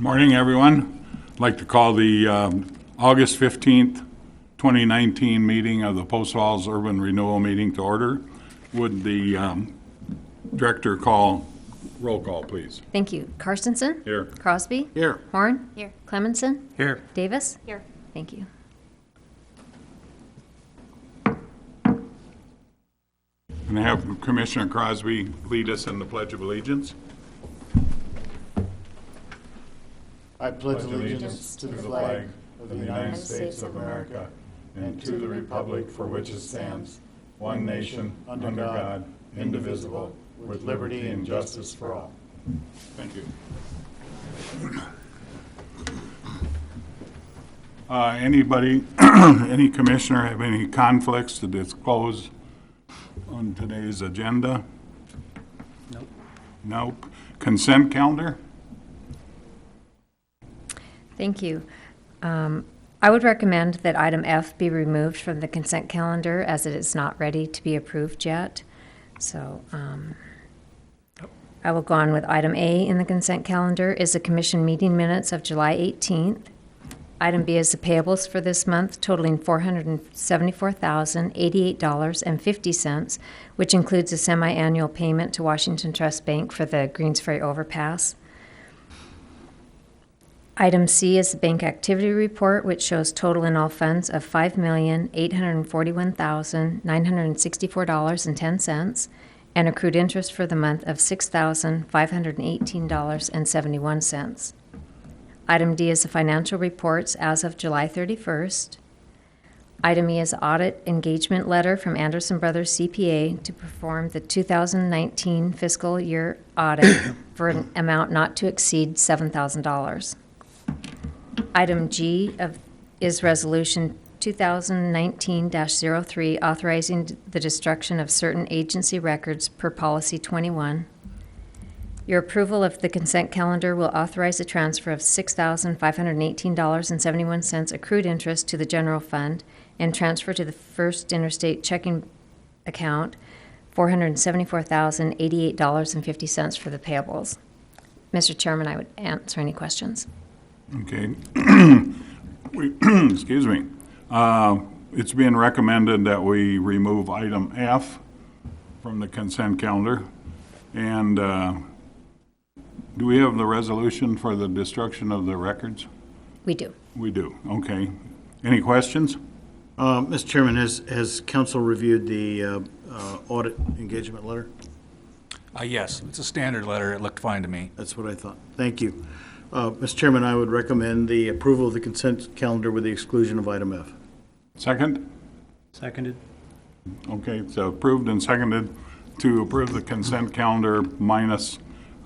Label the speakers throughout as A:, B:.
A: Morning, everyone. I'd like to call the August 15th, 2019 meeting of the Post Falls Urban Renewal meeting to order. Would the director call roll call, please?
B: Thank you. Carstensen?
A: Here.
B: Crosby?
A: Here.
B: Horn? Here. Clemenson?
C: Here.
B: Davis? Here. Thank you.
A: And I have Commissioner Crosby lead us in the Pledge of Allegiance.
D: I pledge allegiance to the flag of the United States of America and to the republic for which it stands, one nation, under God, indivisible, with liberty and justice for all.
A: Thank you. Anybody, any commissioner have any conflicts to disclose on today's agenda?
C: Nope.
A: Nope. Consent calendar?
B: Thank you. I would recommend that item F be removed from the consent calendar as it is not ready to be approved yet. So I will go on with item A in the consent calendar is the commission meeting minutes of July 18th. Item B is the payables for this month totaling $474,088.50, which includes a semi-annual payment to Washington Trust Bank for the Greens Ferry overpass. Item C is the bank activity report, which shows total in all funds of $5,841,964.10 and accrued interest for the month of $6,518.71. Item D is the financial reports as of July 31st. Item E is audit engagement letter from Anderson Brothers CPA to perform the 2019 fiscal year audit for an amount not to exceed $7,000. Item G is resolution 2019-03 authorizing the destruction of certain agency records per policy 21. Your approval of the consent calendar will authorize a transfer of $6,518.71 accrued interest to the general fund and transfer to the First Interstate checking account $474,088.50 for the payables. Mr. Chairman, I would answer any questions.
A: Okay. Excuse me. It's being recommended that we remove item F from the consent calendar. And do we have the resolution for the destruction of the records?
B: We do.
A: We do. Okay. Any questions?
D: Mr. Chairman, has council reviewed the audit engagement letter?
C: Yes, it's a standard letter. It looked fine to me.
D: That's what I thought. Thank you. Mr. Chairman, I would recommend the approval of the consent calendar with the exclusion of item F.
A: Second?
C: Seconded.
A: Okay, so approved and seconded to approve the consent calendar minus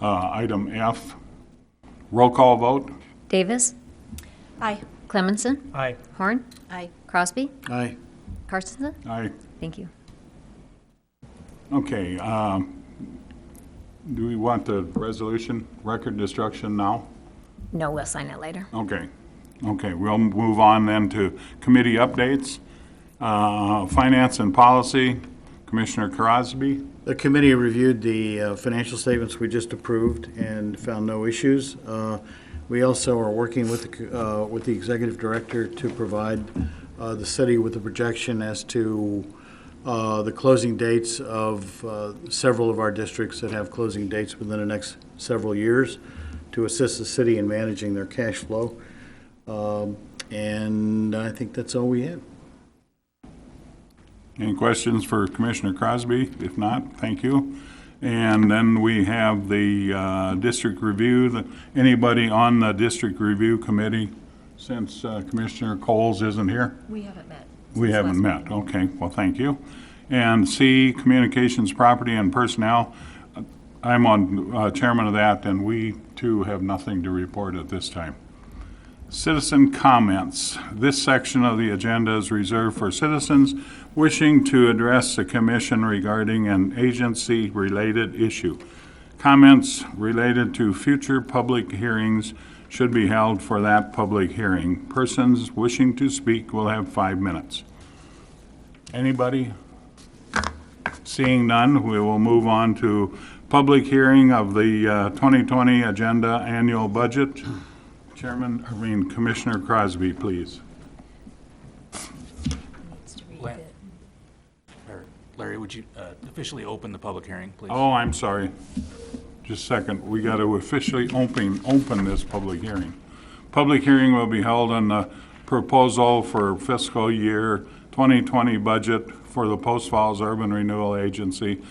A: item F. Roll call vote?
B: Davis?
E: Aye.
B: Clemenson?
C: Aye.
B: Horn?
E: Aye.
B: Crosby?
D: Aye.
B: Carstensen?
A: Aye.
B: Thank you.
A: Okay, do we want the resolution, record destruction now?
B: No, we'll sign it later.
A: Okay. Okay, we'll move on then to committee updates. Finance and Policy, Commissioner Crosby.
D: The committee reviewed the financial statements we just approved and found no issues. We also are working with the executive director to provide the city with a projection as to the closing dates of several of our districts that have closing dates within the next several years to assist the city in managing their cash flow. And I think that's all we have.
A: Any questions for Commissioner Crosby? If not, thank you. And then we have the district review. Anybody on the district review committee since Commissioner Coles isn't here?
E: We haven't met.
A: We haven't met. Okay, well, thank you. And C, Communications, Property, and Personnel. I'm on chairman of that, and we too have nothing to report at this time. Citizen comments. This section of the agenda is reserved for citizens wishing to address the commission regarding an agency-related issue. Comments related to future public hearings should be held for that public hearing. Persons wishing to speak will have 5 minutes. Anybody? Seeing none, we will move on to public hearing of the 2020 agenda annual budget. Commissioner Crosby, please.
C: La- Larry, would you officially open the public hearing, please?
A: Oh, I'm sorry. Just a second. We got to officially open this public hearing. Public hearing will be held on the proposal for fiscal year 2020 budget for the Post Falls Urban Renewal Agency.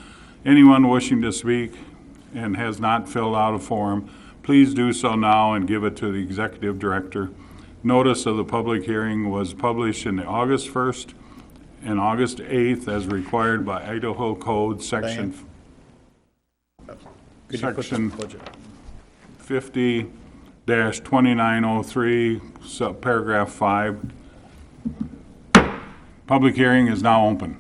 A: Anyone wishing to speak and has not filled out a form, please do so now and give it to the executive director. Notice of the public hearing was published in the August 1st and August 8th as required by Idaho Code Section
D: Could you put the
A: Section
D: budget?
A: 50-2903, paragraph 5. Public hearing is now open.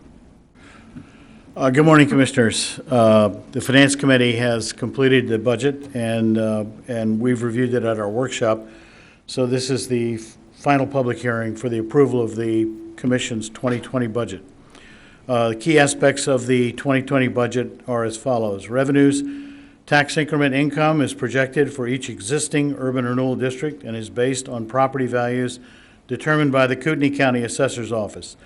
D: Good morning, Commissioners. The Finance Committee has completed the budget, and we've reviewed it at our workshop. So this is the final public hearing for the approval of the Commission's 2020 budget. The key aspects of the 2020 budget are as follows. Revenues, tax increment income is projected for each existing urban renewal district and is based on property values determined by the Kootenai County Assessor's Office.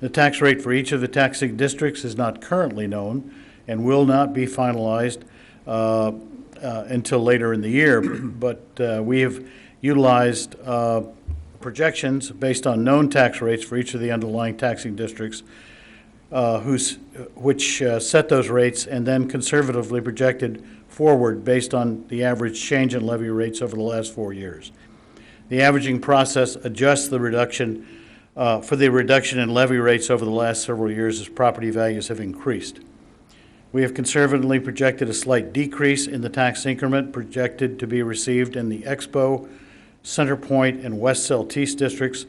D: The tax rate for each of the taxing districts is not currently known and will not be finalized until later in the year, but we have utilized projections based on known tax rates for each of the underlying taxing districts, which set those rates and then conservatively projected forward based on the average change in levy rates over the last 4 years. The averaging process adjusts the reduction for the reduction in levy rates over the last several years as property values have increased. We have conservatively projected a slight decrease in the tax increment projected to be received in the Expo, Center Point, and West Seltice districts.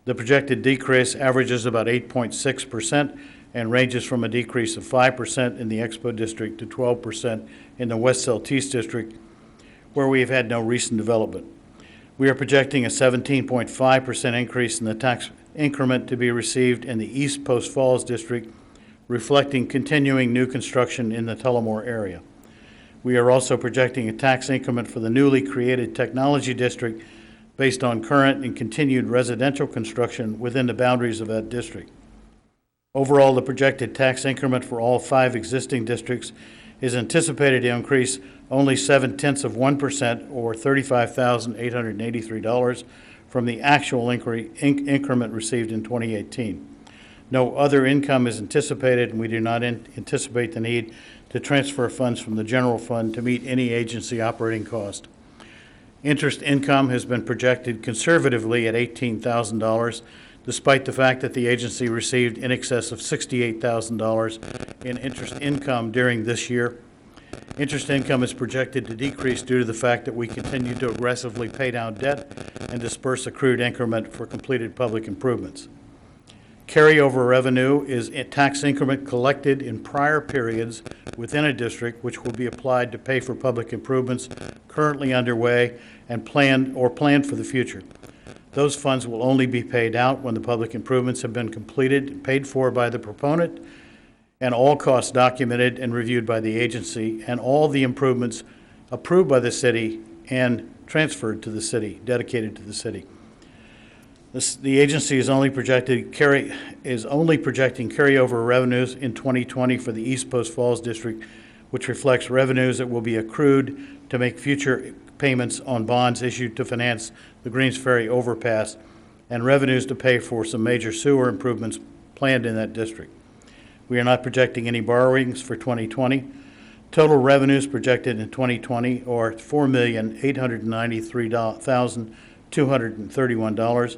D: The projected decrease averages about 8.6% and ranges from a decrease of 5% in the Expo district to 12% in the West Seltice district, where we have had no recent development. We are projecting a 17.5% increase in the tax increment to be received in the East Post Falls district, reflecting continuing new construction in the Tullamore area. We are also projecting a tax increment for the newly created Technology District based on current and continued residential construction within the boundaries of that district. Overall, the projected tax increment for all 5 existing districts is anticipated to increase only 0.7% or $35,883 from the actual increment received in 2018. No other income is anticipated, and we do not anticipate the need to transfer funds from the general fund to meet any agency operating cost. Interest income has been projected conservatively at $18,000, despite the fact that the agency received in excess of $68,000 in interest income during this year. Interest income is projected to decrease due to the fact that we continue to aggressively pay down debt and disperse accrued increment for completed public improvements. Carryover revenue is a tax increment collected in prior periods within a district which will be applied to pay for public improvements currently underway and planned for the future. Those funds will only be paid out when the public improvements have been completed and paid for by the proponent, and all costs documented and reviewed by the agency, and all the improvements approved by the city and transferred to the city, dedicated to the city. The agency is only projecting carryover revenues in 2020 for the East Post Falls District, which reflects revenues that will be accrued to make future payments on bonds issued to finance the Greens Ferry overpass, and revenues to pay for some major sewer improvements planned in that district. We are not projecting any borrowings for 2020. Total revenues projected in 2020 are $4,893,231.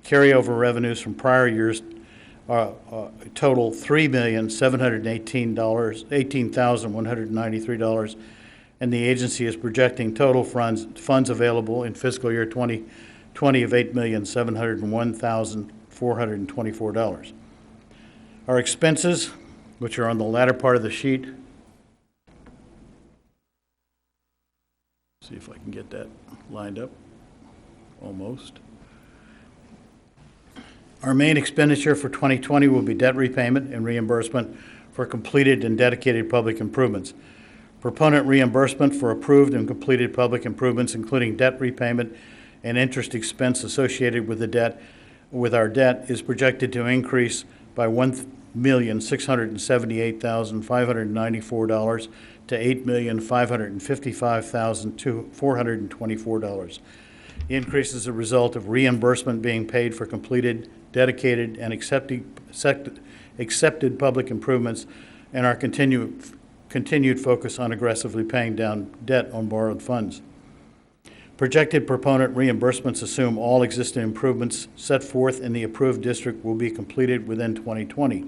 D: Carryover revenues from prior years total $3,718,193, and the agency is projecting total funds available in fiscal year 2020 of $8,701,424. Our expenses, which are on the latter part of the sheet, see if I can get that lined up, almost. Our main expenditure for 2020 will be debt repayment and reimbursement for completed and dedicated public improvements. Proponent reimbursement for approved and completed public improvements, including debt repayment and interest expense associated with our debt, is projected to increase by $1,678,594 to $8,555,424. The increase is a result of reimbursement being paid for completed, dedicated, and accepted public improvements, and our continued focus on aggressively paying down debt on borrowed funds. Projected proponent reimbursements assume all existing improvements set forth in the approved district will be completed within 2020.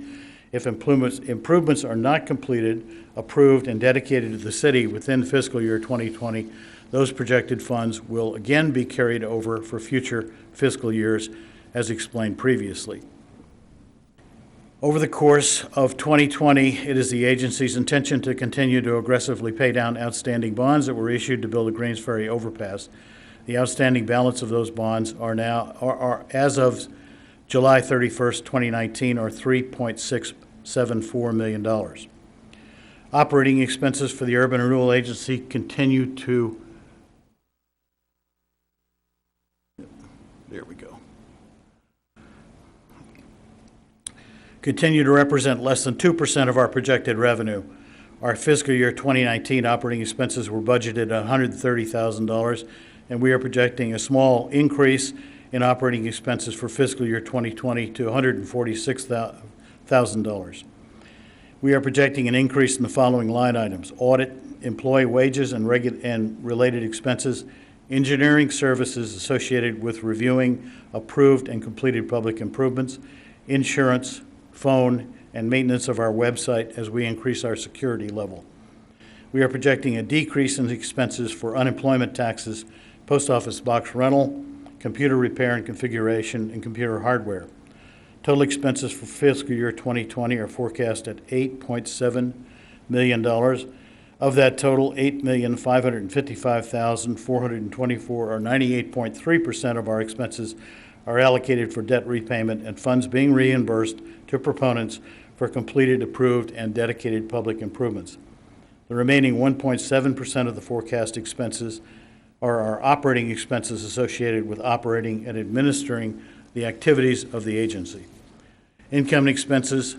D: If improvements are not completed, approved, and dedicated to the city within fiscal year 2020, those projected funds will again be carried over for future fiscal years, as explained previously. Over the course of 2020, it is the agency's intention to continue to aggressively pay down outstanding bonds that were issued to build the Greens Ferry overpass. The outstanding balance of those bonds are as of July 31st, 2019, are $3.674 million. Operating expenses for the Urban Renewal Agency continue to represent less than 2% of our projected revenue. Our fiscal year 2019 operating expenses were budgeted at $130,000, and we are projecting a small increase in operating expenses for fiscal year 2020 to $146,000. We are projecting an increase in the following line items: audit, employee wages and related expenses, engineering services associated with reviewing approved and completed public improvements, insurance, phone, and maintenance of our website as we increase our security level. We are projecting a decrease in expenses for unemployment taxes, post office box rental, computer repair and configuration, and computer hardware. Total expenses for fiscal year 2020 are forecast at $8.7 million. Of that total, $8,555,424, or 98.3% of our expenses, are allocated for debt repayment and funds being reimbursed to proponents for completed, approved, and dedicated public improvements. The remaining 1.7% of the forecast expenses are our operating expenses associated with operating and administering the activities of the agency. Income expenses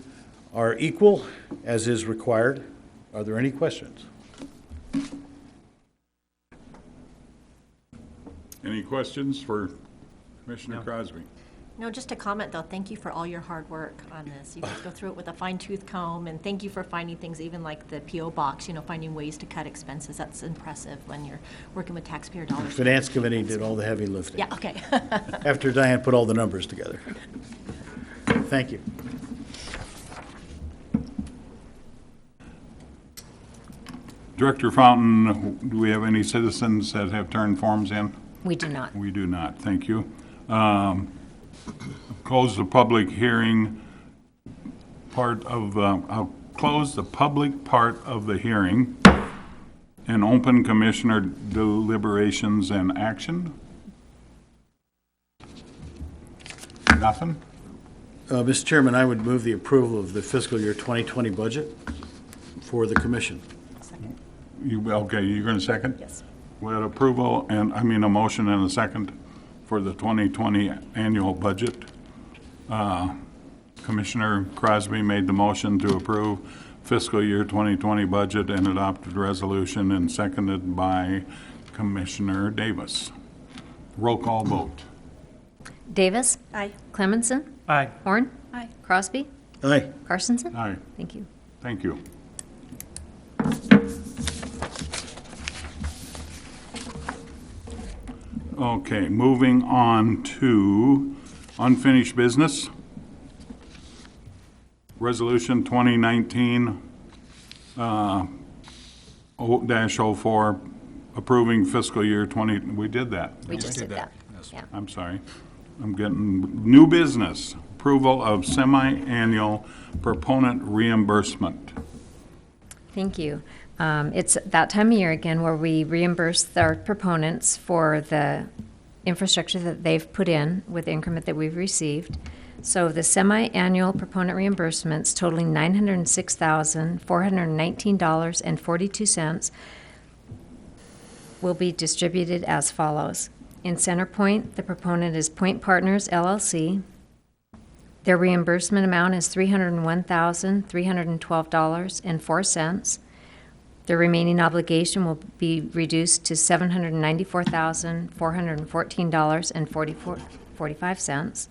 D: are equal, as is required. Are there any questions?
A: Any questions for Commissioner Crosby?
E: No, just a comment though. Thank you for all your hard work on this. You guys go through it with a fine-tooth comb, and thank you for finding things, even like the P.O. box, finding ways to cut expenses. That's impressive when you're working with taxpayer dollars.
D: The Finance Committee did all the heavy lifting.
E: Yeah, okay.
D: After Diane put all the numbers together. Thank you.
A: Director Fountain, do we have any citizens that have turned forms in?
B: We do not.
A: We do not, thank you. Close the public hearing part of I'll close the public part of the hearing and open commissioner deliberations and action. Nothing?
D: Mr. Chairman, I would move the approval of the fiscal year 2020 budget for the commission.
A: Okay, you're going to second?
E: Yes.
A: We had approval and, a motion and a second for the 2020 annual budget. Commissioner Crosby made the motion to approve fiscal year 2020 budget and adopted resolution, and seconded by Commissioner Davis. Roll call vote.
B: Davis?
E: Aye.
B: Clemenson?
C: Aye.
B: Horn?
E: Aye.
B: Crosby?
D: Aye.
B: Carstensen?
A: Aye.
B: Thank you.
A: Thank you. Okay, moving on to unfinished business. Resolution 2019-04, approving fiscal year 20, we did that.
B: We just did that. Yeah.
A: I'm sorry. I'm getting new business. Approval of semi-annual proponent reimbursement.
B: Thank you. It's that time of year again where we reimburse our proponents for the infrastructure that they've put in with the increment that we've received. So the semi-annual proponent reimbursements totaling $906,419.42 will be distributed as follows. In CenterPoint, the proponent is Point Partners, LLC. Their reimbursement amount is $301,312.04. The remaining obligation will be reduced to $794,414.45.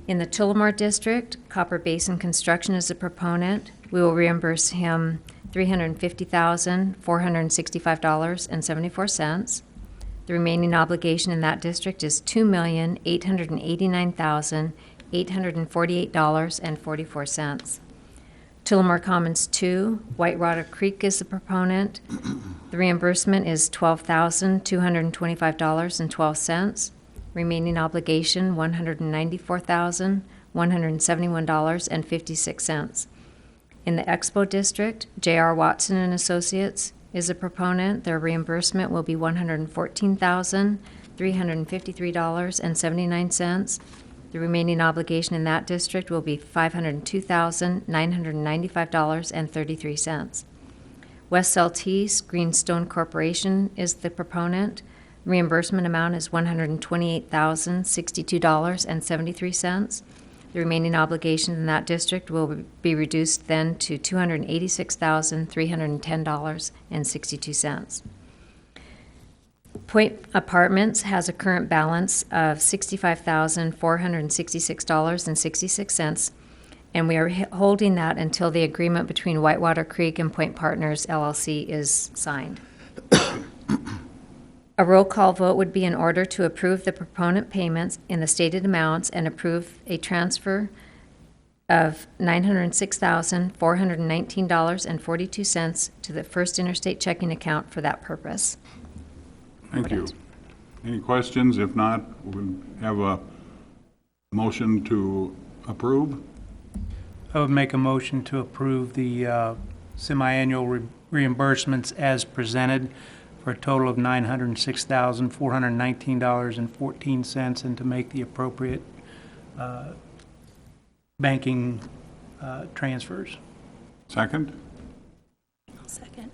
B: In the Tullamore District, Copper Basin Construction is a proponent. We will reimburse him $350,465.74. The remaining obligation in that district is $2,889,848.44. Tullamore Commons 2, Whitewater Creek is the proponent. The reimbursement is $12,225.12. Remaining obligation, $194,171.56. In the Expo District, J.R. Watson and Associates is a proponent. Their reimbursement will be $114,353.79. The remaining obligation in that district will be $502,995.33. West Seltice Greenstone Corporation is the proponent. Reimbursement amount is $128,062.73. The remaining obligation in that district will be reduced then to $286,310.62. Point Apartments has a current balance of $65,466.66, and we are holding that until the agreement between Whitewater Creek and Point Partners LLC is signed. A roll call vote would be in order to approve the proponent payments in the stated amounts and approve a transfer of $906,419.42 to the First Interstate checking account for that purpose.
A: Thank you. Any questions? If not, we'll have a motion to approve.
F: I would make a motion to approve the semi-annual reimbursements as presented for a total of $906,419.14 and to make the appropriate banking transfers.
A: Second?
E: Second.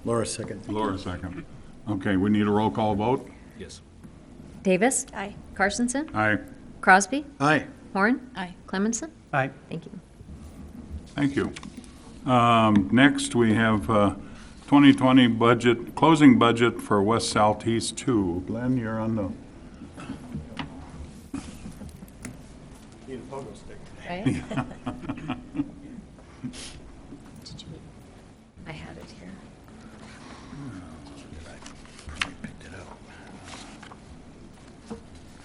D: Laura, second.
A: Laura, second. Okay, we need a roll call vote?
C: Yes.
B: Davis?
E: Aye.
B: Carstensen?
A: Aye.
B: Crosby?
D: Aye.
B: Horn?
E: Aye.
B: Clemenson?
F: Aye.
B: Thank you.
A: Thank you. Next, we have 2020 budget, closing budget for West Southeast 2. Glenn, you're on the...
D: Need a photo stick.
B: Right? Did you? I had it here.
D: I picked it up.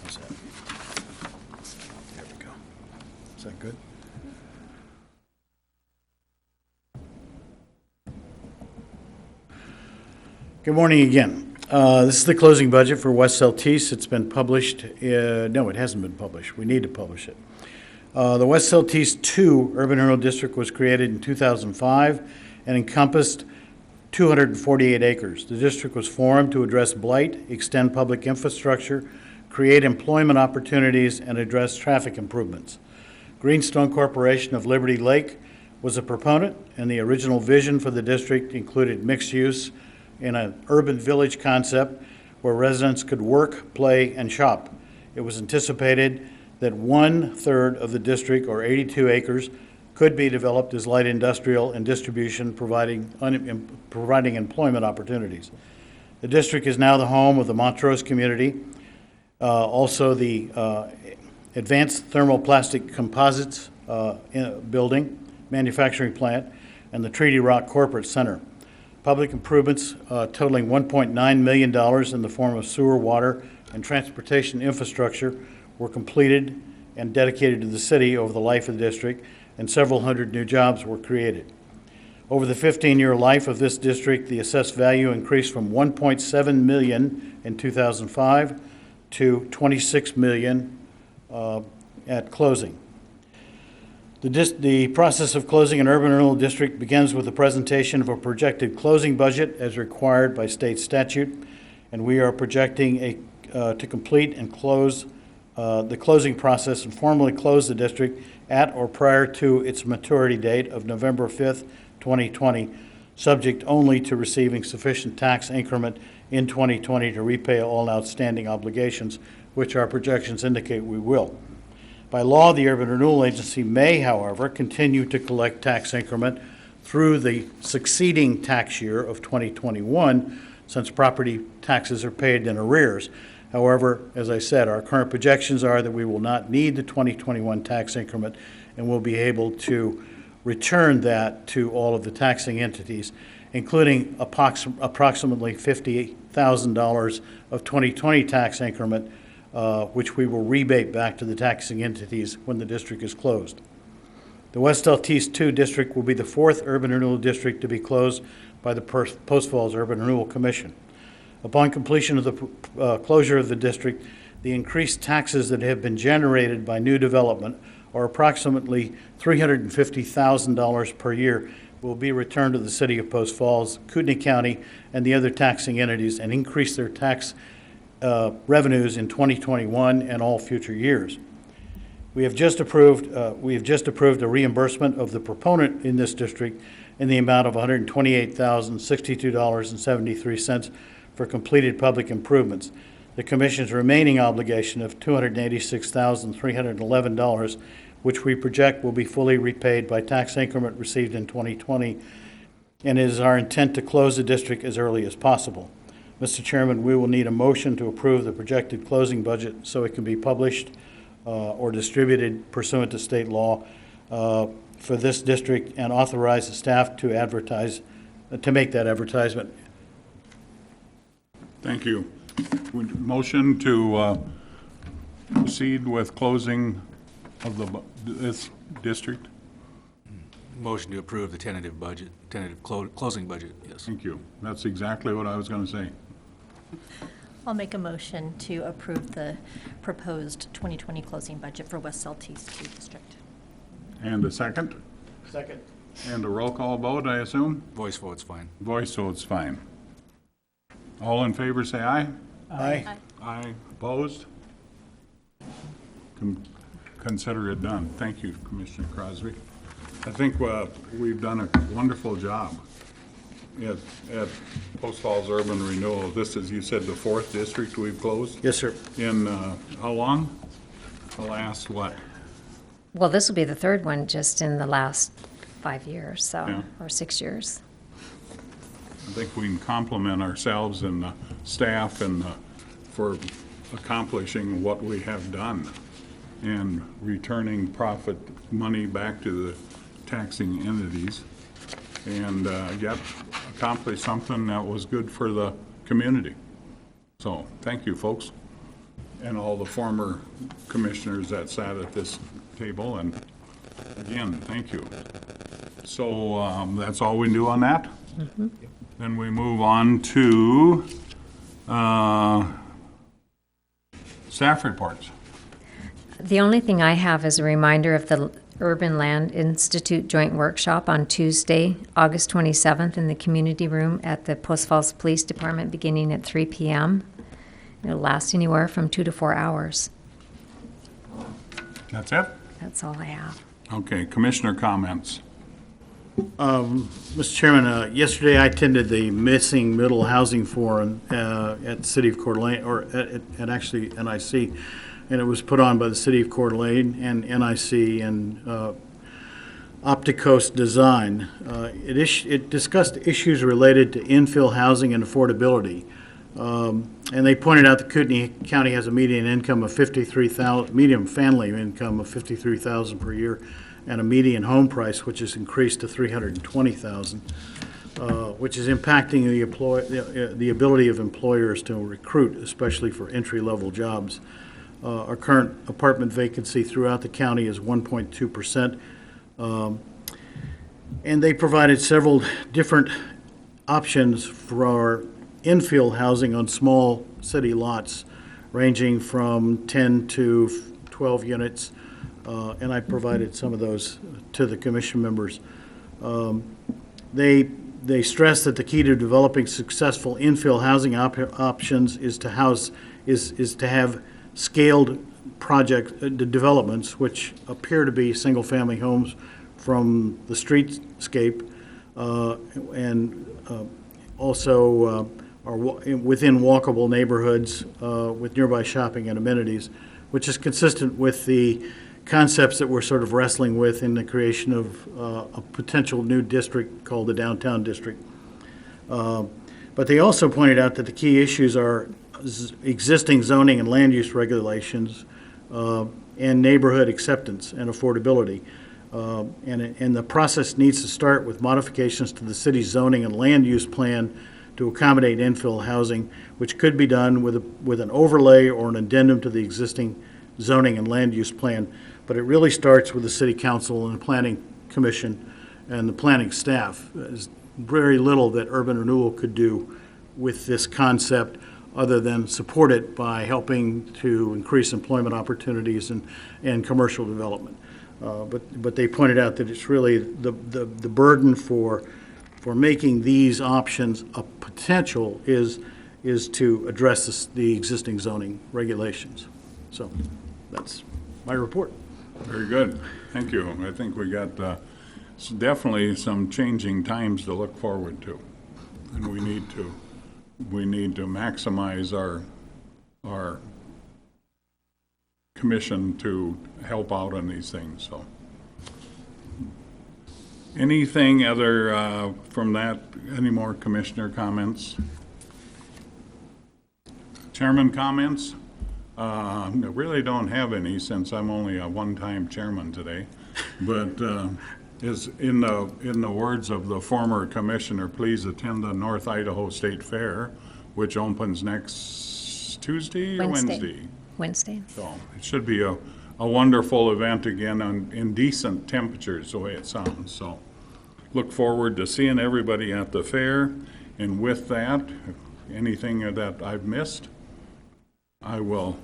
D: How's that? There we go. Is that good? Good morning again. This is the closing budget for West Seltice. It's been published. No, it hasn't been published. We need to publish it. The West Seltice 2 Urban Renewal District was created in 2005 and encompassed 248 acres. The district was formed to address blight, extend public infrastructure, create employment opportunities, and address traffic improvements. Greenstone Corporation of Liberty Lake was a proponent, and the original vision for the district included mixed use in an urban village concept where residents could work, play, and shop. It was anticipated that 1/3 of the district, or 82 acres, could be developed as light industrial and distribution, providing employment opportunities. The district is now the home of the Montrose community, also the Advanced Thermoplastic Composites building, manufacturing plant, and the Treaty Rock Corporate Center. Public improvements totaling $1.9 million in the form of sewer, water, and transportation infrastructure were completed and dedicated to the city over the life of the district, and several hundred new jobs were created. Over the 15-year life of this district, the assessed value increased from $1.7 million in 2005 to $26 million at closing. The process of closing an urban renewal district begins with the presentation of a projected closing budget as required by state statute, and we are projecting to complete and close the closing process and formally close the district at or prior to its maturity date of November 5th, 2020, subject only to receiving sufficient tax increment in 2020 to repay all outstanding obligations, which our projections indicate we will. By law, the Urban Renewal Agency may, however, continue to collect tax increment through the succeeding tax year of 2021, since property taxes are paid in arrears. However, as I said, our current projections are that we will not need the 2021 tax increment and will be able to return that to all of the taxing entities, including approximately $50,000 of 2020 tax increment, which we will rebate back to the taxing entities when the district is closed. The West Seltice 2 district will be the fourth urban renewal district to be closed by the Post Falls Urban Renewal Commission. Upon completion of the closure of the district, the increased taxes that have been generated by new development, or approximately $350,000 per year, will be returned to the city of Post Falls, Kootenai County, and the other taxing entities, and increase their tax revenues in 2021 and all future years. We have just approved a reimbursement of the proponent in this district in the amount of $128,062.73 for completed public improvements. The Commission's remaining obligation of $286,311, which we project will be fully repaid by tax increment received in 2020, and it is our intent to close the district as early as possible. Mr. Chairman, we will need a motion to approve the projected closing budget so it can be published or distributed pursuant to state law for this district, and authorize the staff to make that advertisement.
A: Thank you. Motion to proceed with closing of this district?
C: Motion to approve the tentative closing budget, yes.
A: Thank you. That's exactly what I was going to say.
E: I'll make a motion to approve the proposed 2020 closing budget for West Seltice 2 District.
A: And a second?
D: Second.
A: And a roll call vote, I assume?
C: Voice vote's fine.
A: Voice vote's fine. All in favor, say aye.
D: Aye.
A: Aye. Opposed? Consider it done. Thank you, Commissioner Crosby. I think we've done a wonderful job at Post Falls Urban Renewal. This is, you said, the fourth district we've closed?
D: Yes, sir.
A: In how long? The last what?
B: Well, this will be the third one just in the last 5 years, so,
A: Yeah.
B: or 6 years.
A: I think we can compliment ourselves and the staff and for accomplishing what we have done and returning profit money back to the taxing entities, and yet accomplish something that was good for the community. So thank you, folks, and all the former commissioners that sat at this table, and again, thank you. So that's all we do on that? Mm-hmm. Then we move on to staff reports.
B: The only thing I have is a reminder of the Urban Land Institute Joint Workshop on Tuesday, August 27th in the community room at the Post Falls Police Department beginning at 3 p.m. It'll last anywhere from 2 to 4 hours.
A: That's it?
B: That's all I have.
A: Okay, commissioner comments.
D: Mr. Chairman, yesterday I attended the Missing Middle Housing Forum at the City of Coeur d'Alene, or at actually NIC, and it was put on by the City of Coeur d'Alene and NIC and Opticoast Design. It discussed issues related to infill housing and affordability. And they pointed out that Kootenai County has a median income of median family income of $53,000 per year, and a median home price which has increased to $320,000, which is impacting the ability of employers to recruit, especially for entry-level jobs. Our current apartment vacancy throughout the county is 1.2%. And they provided several different options for infill housing on small city lots, ranging from 10 to 12 units, and I provided some of those to the commission members. They stress that the key to developing successful infill housing options is to have scaled the developments, which appear to be single-family homes from the streetscape, and also are within walkable neighborhoods with nearby shopping and amenities, which is consistent with the concepts that we're sort of wrestling with in the creation of a potential new district called the Downtown District. But they also pointed out that the key issues are existing zoning and land use regulations and neighborhood acceptance and affordability. And the process needs to start with modifications to the city's zoning and land use plan to accommodate infill housing, which could be done with an overlay or an addendum to the existing zoning and land use plan. But it really starts with the city council and the planning commission and the planning staff. There's very little that urban renewal could do with this concept other than support it by helping to increase employment opportunities and commercial development. But they pointed out that it's really the burden for making these options a potential is to address the existing zoning regulations. So that's my report.
A: Very good. Thank you. I think we got definitely some changing times to look forward to. And we need to maximize our commission to help out on these things, so. Anything other from that? Any more commissioner comments? Chairman comments? I really don't have any since I'm only a one-time chairman today. But is in the words of the former commissioner, please attend the North Idaho State Fair, which opens next Tuesday or Wednesday?
B: Wednesday.
A: So it should be a wonderful event again in decent temperatures, the way it sounds. So look forward to seeing everybody at the fair. And with that, anything that I've missed, I will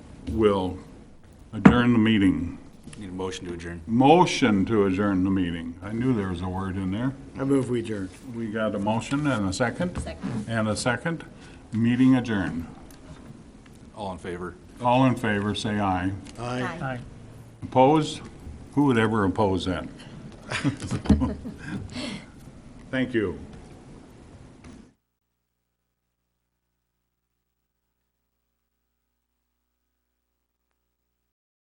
A: adjourn the meeting.
C: Need a motion to adjourn.
A: Motion to adjourn the meeting. I knew there was a word in there.
D: I move we adjourn.
A: We got a motion and a second?
E: Second.
A: And a second. Meeting adjourned.
C: All in favor?
A: All in favor, say aye.
D: Aye.
A: Opposed? Who would ever oppose that? Thank you.